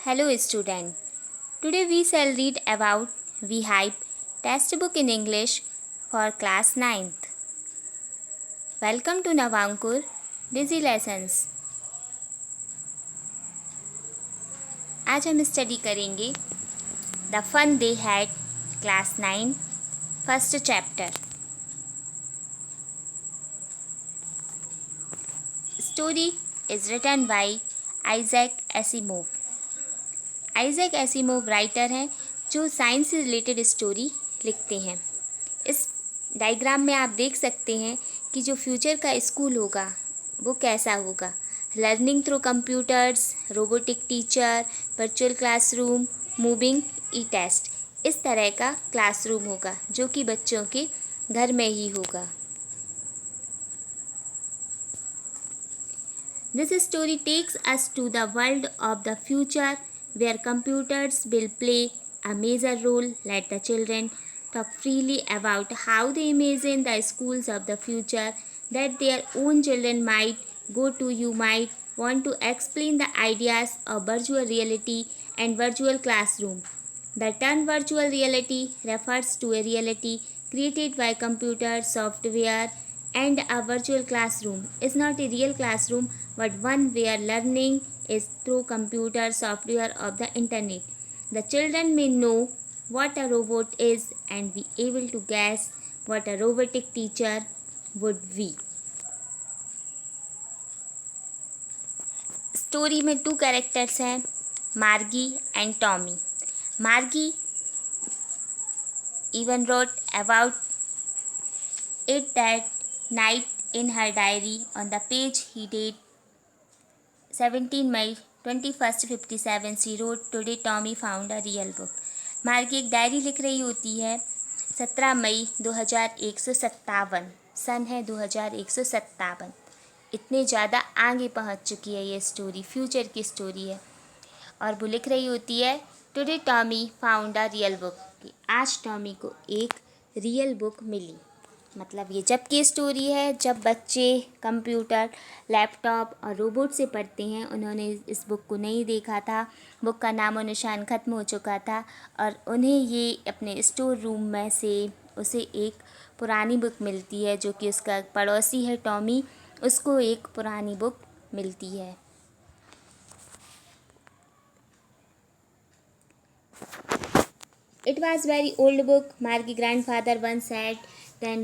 Hello student. Today we shall read about We Hype textbook in English for class 9th. Welcome to Navankur Busy Lessons. आज हम study करेंगे the fun they had class 9 first chapter. Story is written by Isaac Asimov. Isaac Asimov writer हैं जो science से related story लिखते हैं. इस diagram में आप देख सकते हैं कि जो फ्यूचर का स्कूल होगा वो कैसा होगा. Learning through computers, robotic teacher, virtual classroom, moving E test, इस तरह का क्लासरूम होगा जो कि बच्चों के घर में ही होगा. This story takes us to the world of the future where computers will play a major role. Let the children talk freely about how they imagine the schools of the future that their own children might go to. You might want to explain the ideas of virtual reality and virtual classroom. The term virtual reality refers to a reality created by computer software, and a virtual classroom is not a real classroom but one where learning is through computer software of the internet. The children may know what a robot is and be able to guess what a robotic teacher would be. Story में 2 characters हैं, मार्गी and Tommy. मार्गी even wrote about it that night in her diary. On the page he date 17 May 2157 she wrote, "Today Tommy found a real book." मार्गी एक diary लिख रही होती है. 17 मई 2157, सन है 2157. इतने ज़्यादा आगे पहुंच चुकी है ये स्टोरी, फ्यूचर की स्टोरी है. और वो लिख रही होती है, today Tommy found a real book, कि आज टॉमी को एक रियल बुक मिली. मतलब ये जब की स्टोरी है जब बच्चे कंप्यूटर, लैपटॉप और रोबोट से पढ़ते हैं. उन्होंने इस बुक को नहीं देखा था, बुक का नामो निशान ख़त्म हो चुका था और उन्हें ये अपने स्टोर रूम में से उसे एक पुरानी बुक मिलती है जो कि उसका पड़ोसी है टॉमी, उसको एक पुरानी बुक मिलती है. It was very old book. Margie's grandfather once said that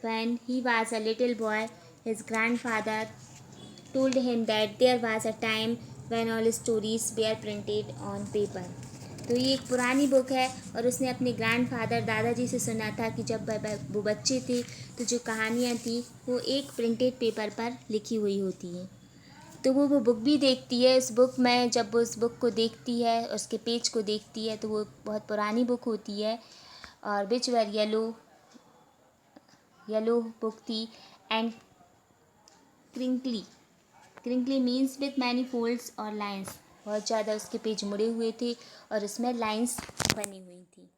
when he was a little boy, his grandfather told him that there was a time when all stories were printed on paper. तो ये एक पुरानी book है और उसने अपने grandfather दादाजी से सुना था कि जब वो बच्चे थे तो जो कहानियाँ थी वो एक प्रिंटेड पेपर पर लिखी हुई होती हैं. तो वो बुक भी देखती है. इस बुक में जब वो उस बुक को देखती है, उसके पेज को देखती है, तो वो बहुत पुरानी बुक होती है और विच वर येलो बुक थी and crinkly means with many folds और लाइन्स. बहुत ज़्यादा उसके पेज मुड़े हुए थे और उसमें लाइन्स बनी हुई थी.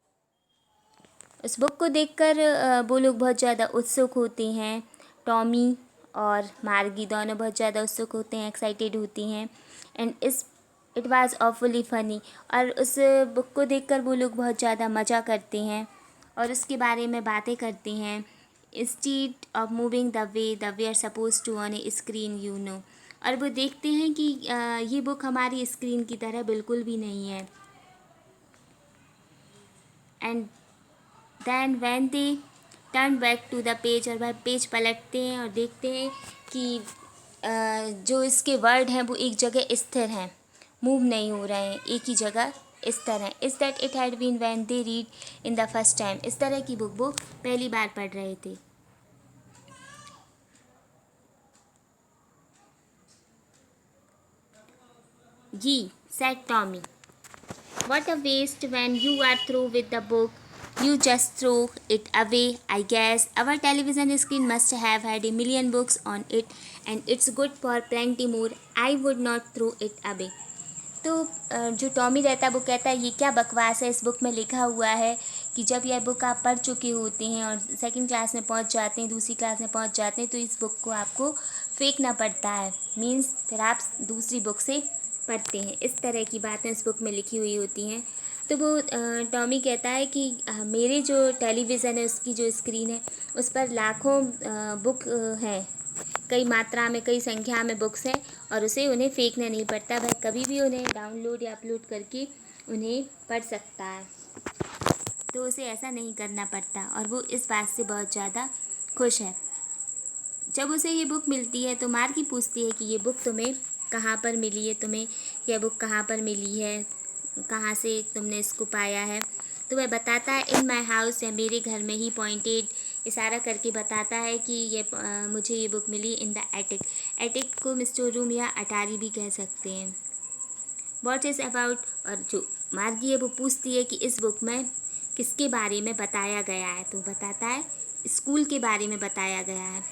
उस बुक को देखकर वो लोग बहुत ज़्यादा उत्सुक होते हैं. टॉमी और मार्गी दोनों बहुत ज़्यादा उत्सुक होते हैं, एक्साइटेड होती हैं. And it was awfully funny. और उस बुक को देखकर वो लोग बहुत ज़्यादा मज़ा करते हैं और उसके बारे में बातें करते हैं. Instead of moving the way are suppose to on a screen you know. और वो देखते हैं कि ये बुक हमारी स्क्रीन की तरह बिल्कुल भी नहीं है. And then when they turn back to the page, और वह पेज पलटते हैं और देखते हैं कि जो इसके वर्ड हैं वो एक जगह स्थिर हैं, मूव नहीं हो रहे हैं, एक ही जगह स्थिर हैं. Is that it had been when they read in the first time. इस तरह की बुक वो पहली बार पढ़ रहे थे. Ye, said Tommy, what a waste when you are through with the book. You just throw it away, I guess. Our television screen must have had a million books on it and it's good for plenty more. I would not throw it away. तो जो Tommy रहता है वो कहता है ये क्या बकवास है, इस बुक में लिखा हुआ है कि जब यह बुक आप पढ़ चुके होते हैं और सेकंड क्लास में पहुंच जाते हैं, दूसरी क्लास में पहुंच जाते हैं, तो इस बुक को आपको फेंकना पड़ता है. मीन्स फिर आप दूसरी बुक से पढ़ते हैं। इस तरह की बातें उस बुक में लिखी हुई होती हैं। तो वो टॉमी कहता है कि मेरे जो टेलीविज़न है उसकी जो स्क्रीन है उस पर लाखों बुक हैं, कई मात्रा में, कई संख्या में बुक्स हैं, और उसे उन्हें फेंकना नहीं पड़ता, वह कभी भी उन्हें डाउनलोड या अपलोड करके उन्हें पढ़ सकता है, तो उसे ऐसा नहीं करना पड़ता, और वो इस बात से बहुत ज़्यादा खुश है। जब उसे ये बुक मिलती है तो मार्गी पूछती है कि ये बुक तुम्हें कहाँ पर मिली है, तुम्हें यह बुक कहाँ पर मिली है, कहाँ से तुमने इसको पाया है। तो वह बताता है इन माई हाउस, या मेरे घर में ही, पॉइंटेड इशारा करके बताता है कि मुझे ये बुक मिली इन द एटिक। एटिक को स्टोर रूम या अटारी भी कह सकते हैं। वॉट इज़ अबाउट, और जो मार्गी है वो पूछती है कि इस बुक में किसके बारे में बताया गया है, तो बताता है स्कूल के बारे में बताया गया है।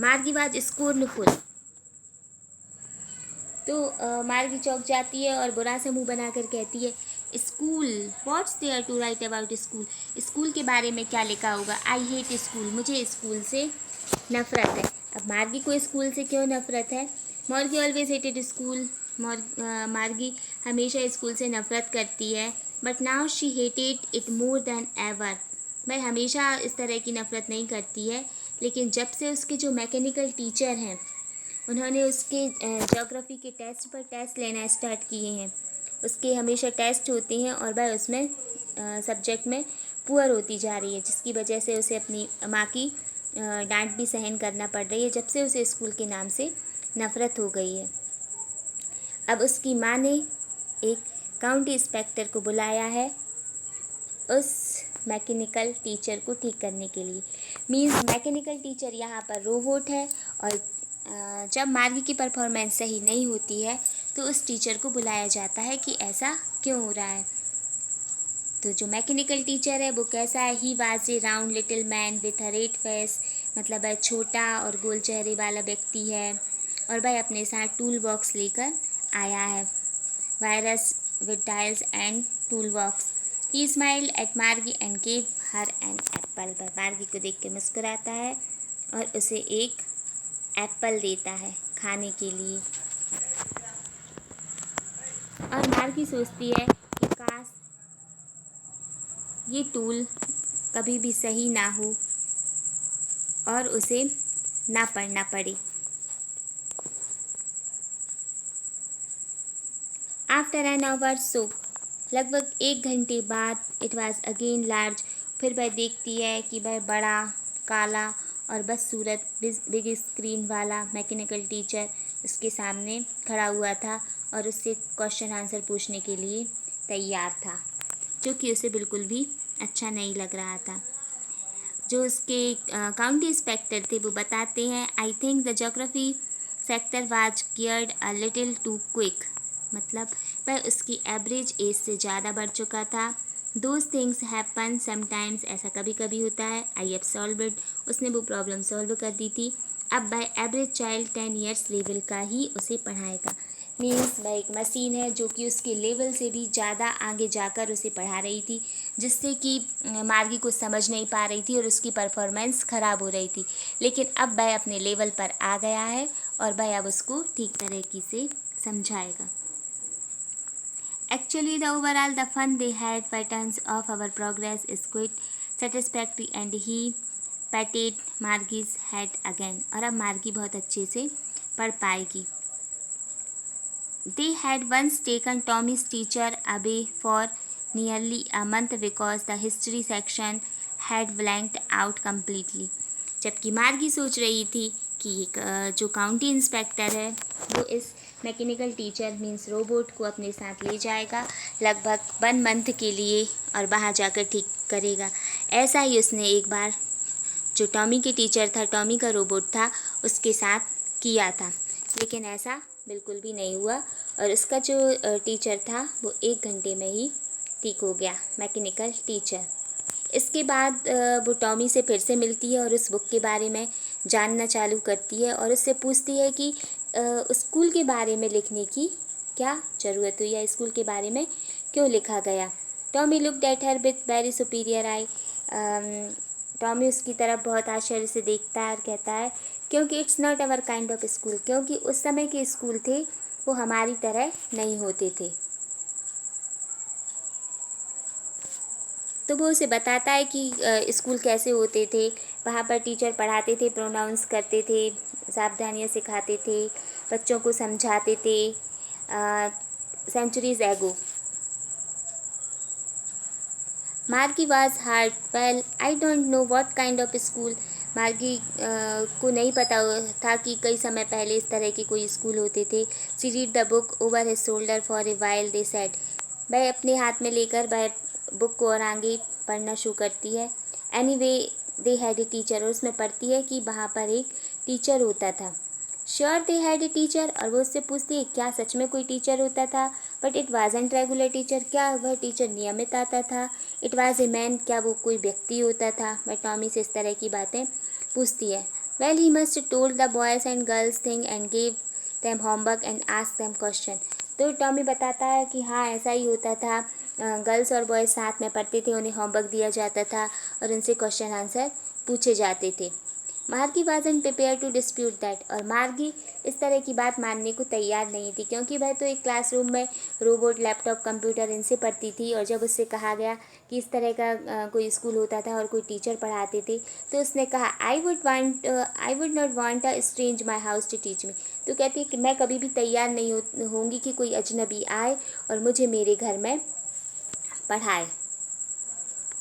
मार्गी वाज स्कोर्नफुल, तो मार्गी चौंक जाती है और बुरा सा मुंह बनाकर कहती है school, what's there to write about school, school के बारे में क्या लिखा होगा। आई हेट स्कूल, मुझे स्कूल से नफ़रत है। अब मार्गी को स्कूल से क्यों नफ़रत है? मार्गी ऑलवेज हेटेड स्कूल, मार्गी हमेशा स्कूल से नफ़रत करती है। But now she hated it more than ever, वह हमेशा इस तरह की नफ़रत नहीं करती है, लेकिन जब से उसके जो मैकेनिकल टीचर हैं उन्होंने उसके ज्योग्राफी के टेस्ट पर टेस्ट लेना स्टार्ट किए हैं, उसके हमेशा टेस्ट होते हैं और वह उसमें सब्जेक्ट में पुअर होती जा रही है, जिसकी वजह से उसे अपनी माँ की डांट भी सहन करना पड़ रही है, जब से उसे स्कूल के नाम से नफ़रत हो गई है। अब उसकी माँ ने एक काउंटी इंस्पेक्टर को बुलाया है उस मैकेनिकल टीचर को ठीक करने के लिए। मीन्स मैकेनिकल टीचर यहाँ पर रोबोट है, और जब मार्गी की परफॉर्मेंस सही नहीं होती है तो उस टीचर को बुलाया जाता है कि ऐसा क्यों हो रहा है। तो जो मैकेनिकल टीचर है वो कैसा है? He was A round little man with a red face, मतलब वह छोटा और गोल चेहरे वाला व्यक्ति है, और वह अपने साथ टूल बॉक्स लेकर आया है, wires with dials and tool box. He smiled at Margie and gave her an apple, वह मार्गी को देख के मुस्कुराता है और उसे एक एप्पल देता है खाने के लिए। और मार्गी सोचती है कि काश ये टूल कभी भी सही ना हो और उसे ना पढ़ना पड़े। आफ्टर एन आवर, सो लगभग 1 घंटे बाद, इट वॉज अगेन लार्ज, फिर वह देखती है कि वह बड़ा, काला और बदसूरत बिग स्क्रीन वाला मैकेनिकल टीचर उसके सामने खड़ा हुआ था और उससे क्वेश्चन आंसर पूछने के लिए तैयार था, जो कि उसे बिल्कुल भी अच्छा नहीं लग रहा था। जो उसके काउंटी इंस्पेक्टर थे वो बताते हैं I think the geography sector was geared a little too quick, मतलब वह उसकी एवरेज एज से ज़्यादा बढ़ चुका था। दोज थिंग्स हैपन समटाइम्स, ऐसा कभी कभी होता है। आई हैव सॉल्व इट, उसने वो प्रॉब्लम सॉल्व कर दी थी। अब by average child 10 years level का ही उसे पढ़ाएगा। मीन्स वह एक मशीन है जो कि उसके लेवल से भी ज़्यादा आगे जाकर उसे पढ़ा रही थी, जिससे कि मार्गी कुछ समझ नहीं पा रही थी और उसकी परफॉर्मेंस ख़राब हो रही थी। लेकिन अब वह अपने लेवल पर आ गया है और वह अब उसको ठीक तरीके से समझाएगा। Actually, the overall the fun they had patterns of our progress is quite satisfactory and he patted Margie's head again, और अब मार्गी बहुत अच्छे से पढ़ पाएगी। They had once taken Tommy's teacher away for nearly a month because the history section had blanked out completely. जबकि मार्गी सोच रही थी कि जो काउंटी इंस्पेक्टर है वो इस मैकेनिकल टीचर मीन्स रोबोट को अपने साथ ले जाएगा लगभग 1 मंथ के लिए और वहाँ जाकर ठीक करेगा। ऐसा ही उसने एक बार जो टॉमी के टीचर था, टॉमी का रोबोट था, उसके साथ किया था, लेकिन ऐसा बिल्कुल भी नहीं हुआ और उसका जो टीचर था वो 1 घंटे में ही ठीक हो गया, मैकेनिकल टीचर। इसके बाद वो टॉमी से फिर से मिलती है और उस बुक के बारे में जानना चालू करती है और उससे पूछती है कि स्कूल के बारे में लिखने की क्या ज़रूरत हुई या स्कूल के बारे में क्यों लिखा गया। Tommy looked at her with very superior I, Tommy उसकी तरफ बहुत आश्चर्य से देखता है और कहता है क्योंकि it's not our kind of school, क्योंकि उस समय के स्कूल थे वो हमारी तरह नहीं होते थे। तो वो उसे बताता है कि स्कूल कैसे होते थे। वहाँ पर टीचर पढ़ाते थे, प्रोनाउंस करते थे, सावधानियाँ सिखाते थे, बच्चों को समझाते थे। सेंचुरीज एगो मार्गी was hard. Well I don't know what kind of school. मार्गी को नहीं पता था कि कई समय पहले इस तरह के कोई स्कूल होते थे। She read the book over his shoulder for a while, they said. वह अपने हाथ में लेकर वह बुक को और आगे पढ़ना शुरू करती है। Any way they had a teacher, और उसमें पढ़ती है कि वहाँ पर एक टीचर होता था। Sure they had a teacher, और वो उससे पूछती है क्या सच में कोई टीचर होता था। But it wasn't regular teacher, क्या वह टीचर नियमित आता था। इट वाज ए मैन, क्या वो कोई व्यक्ति होता था। वह टॉमी से इस तरह की बातें पूछती है। Well he must told the boys and girls thing and gave them homework and ask them question. तो टॉमी बताता है कि हाँ ऐसा ही होता था। गर्ल्स और बॉयज़ साथ में पढ़ते थे, उन्हें होमवर्क दिया जाता था और उनसे क्वेश्चन आंसर पूछे जाते थे। Margie wasn't prepare to dispute that, और मार्गी इस तरह की बात मानने को तैयार नहीं थी, क्योंकि वह तो एक क्लासरूम में रोबोट, लैपटॉप, कंप्यूटर इनसे पढ़ती थी। और जब उससे कहा गया कि इस तरह का कोई स्कूल होता था और कोई टीचर पढ़ाते थे, तो उसने कहा I would not want a strange my house to teach me. तो कहती है कि मैं कभी भी तैयार नहीं होंगी कि कोई अजनबी आए और मुझे मेरे घर में पढ़ाए।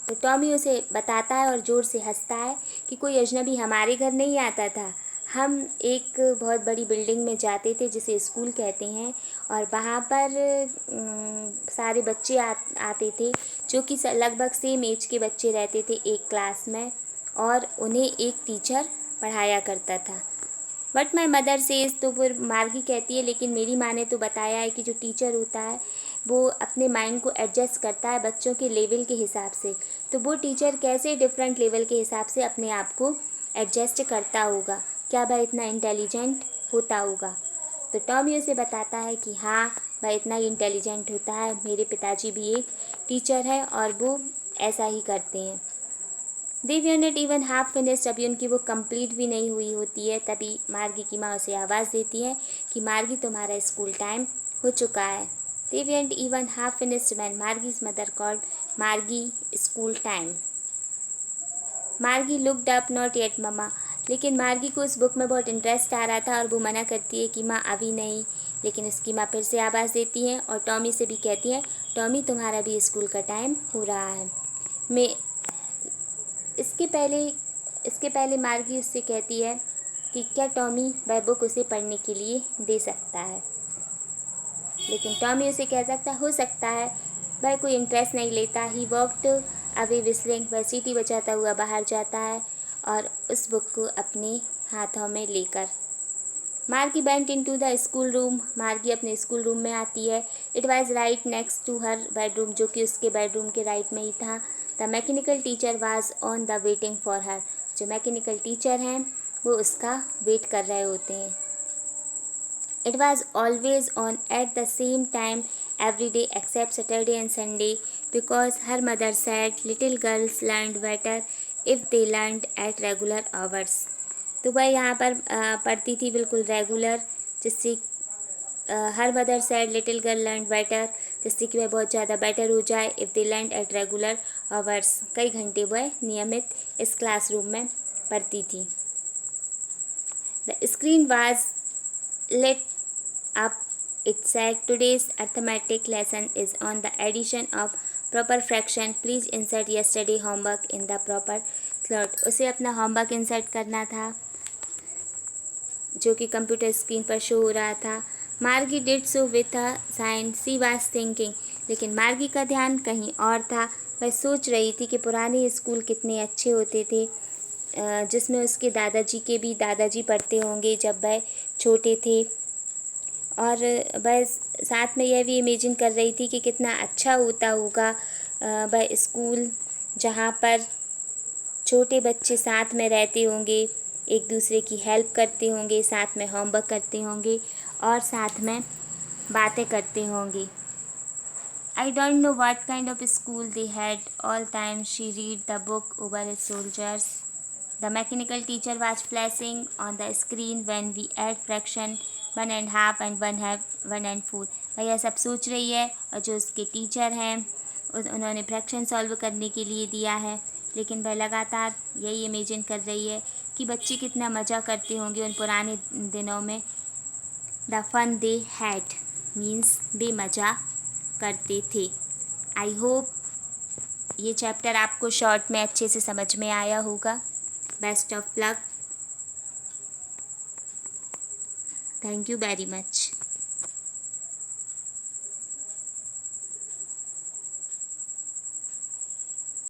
तो टॉमी उसे बताता है और ज़ोर से हंसता है कि कोई अजनबी हमारे घर नहीं आता था। हम एक बहुत बड़ी बिल्डिंग में जाते थे जिसे स्कूल कहते हैं, और वहाँ पर सारे बच्चे आते थे जो कि लगभग सेम एज के बच्चे रहते थे एक क्लास में, और उन्हें एक टीचर पढ़ाया करता था। बट माई मदर सेज, तो फिर मार्गी कहती है लेकिन मेरी माँ ने तो बताया है कि जो टीचर होता है वो अपने माइंड को एडजस्ट करता है बच्चों के लेवल के हिसाब से। तो वो टीचर कैसे डिफरेंट लेवल के हिसाब से अपने आप को एडजस्ट करता होगा, क्या वह इतना इंटेलिजेंट होता होगा। तो टॉमी उसे बताता है कि हाँ वह इतना ही इंटेलिजेंट होता है, मेरे पिताजी भी एक टीचर है और वो ऐसा ही करते हैं। They we not even half finished, अभी उनकी वो कंप्लीट भी नहीं हुई होती है, तभी मार्गी की माँ उसे आवाज़ देती है कि मार्गी तुम्हारा स्कूल टाइम हो चुका है। They went even half finished man Margie's mother called Margie school time. Margie looked up not yet mama, लेकिन मार्गी को उस बुक में बहुत इंटरेस्ट आ रहा था और वो मना करती है कि माँ अभी नहीं। लेकिन उसकी माँ फिर से आवाज़ देती है और टॉमी से भी कहती है टॉमी तुम्हारा भी स्कूल का टाइम हो रहा है। मैं इसके पहले मार्गी उससे कहती है कि क्या टॉमी वह बुक उसे पढ़ने के लिए दे सकता है। लेकिन टॉमी उसे कह सकता हो सकता है, वह कोई इंटरेस्ट नहीं लेता। ही वॉकड अवे विस्लिंग, वह सीटी बजाता हुआ बाहर जाता है और उस बुक को अपने हाथों में लेकर। Margie went into the school room, Margie अपने स्कूल रूम में आती है। It was right next to her bedroom, जो कि उसके बेडरूम के राइट में ही था। The mechanical teacher was on the waiting for her, जो मैकेनिकल टीचर हैं वो उसका वेट कर रहे होते हैं। It was always on at the same time every day except Saturday and Sunday, because her mother said little girls learned better if they learned at regular hours. तो वह यहाँ पर पढ़ती थी बिल्कुल रेगुलर, जिससे her mother sad little girl learn better, जिससे कि वह बहुत ज़्यादा बेटर हो जाए। If they learn at regular hours, कई घंटे वह नियमित इस क्लासरूम में पढ़ती थी। The screen was lit up. It said today's arithmetic lesson is on the addition of proper fraction. Please insert yesterday homework in the proper slot. उसे अपना होमवर्क इंसर्ट करना था जो कि कंप्यूटर स्क्रीन पर शो हो रहा था। Margie did so with a sign, she was thinking, लेकिन मार्गी का ध्यान कहीं और था। वह सोच रही थी कि पुराने स्कूल कितने अच्छे होते थे, जिसमें उसके दादाजी के भी दादाजी पढ़ते होंगे जब वह छोटे थे। और वह साथ में यह भी इमेजिन कर रही थी कि कितना अच्छा होता होगा वह स्कूल जहाँ पर छोटे बच्चे साथ में रहते होंगे, एक दूसरे की हेल्प करते होंगे, साथ में होमवर्क करते होंगे और साथ में बातें करते होंगे। I don't know what kind of school they had. All time she read the book over his shoulders. The mechanical teacher was flashing on the screen when we add fraction. 1.5 and 1 4। भैया सब सोच रही है, और जो उसके teacher हैं उन्होंने फ्रैक्शन सॉल्व करने के लिए दिया है, लेकिन वह लगातार यही इमेजिन कर रही है कि बच्चे कितना मज़ा करते होंगे उन पुराने दिनों में। The fun they had means वे मज़ा करते थे। आई होप ये चैप्टर आपको शॉर्ट में अच्छे से समझ में आया होगा। Best of luck. Thank you very much.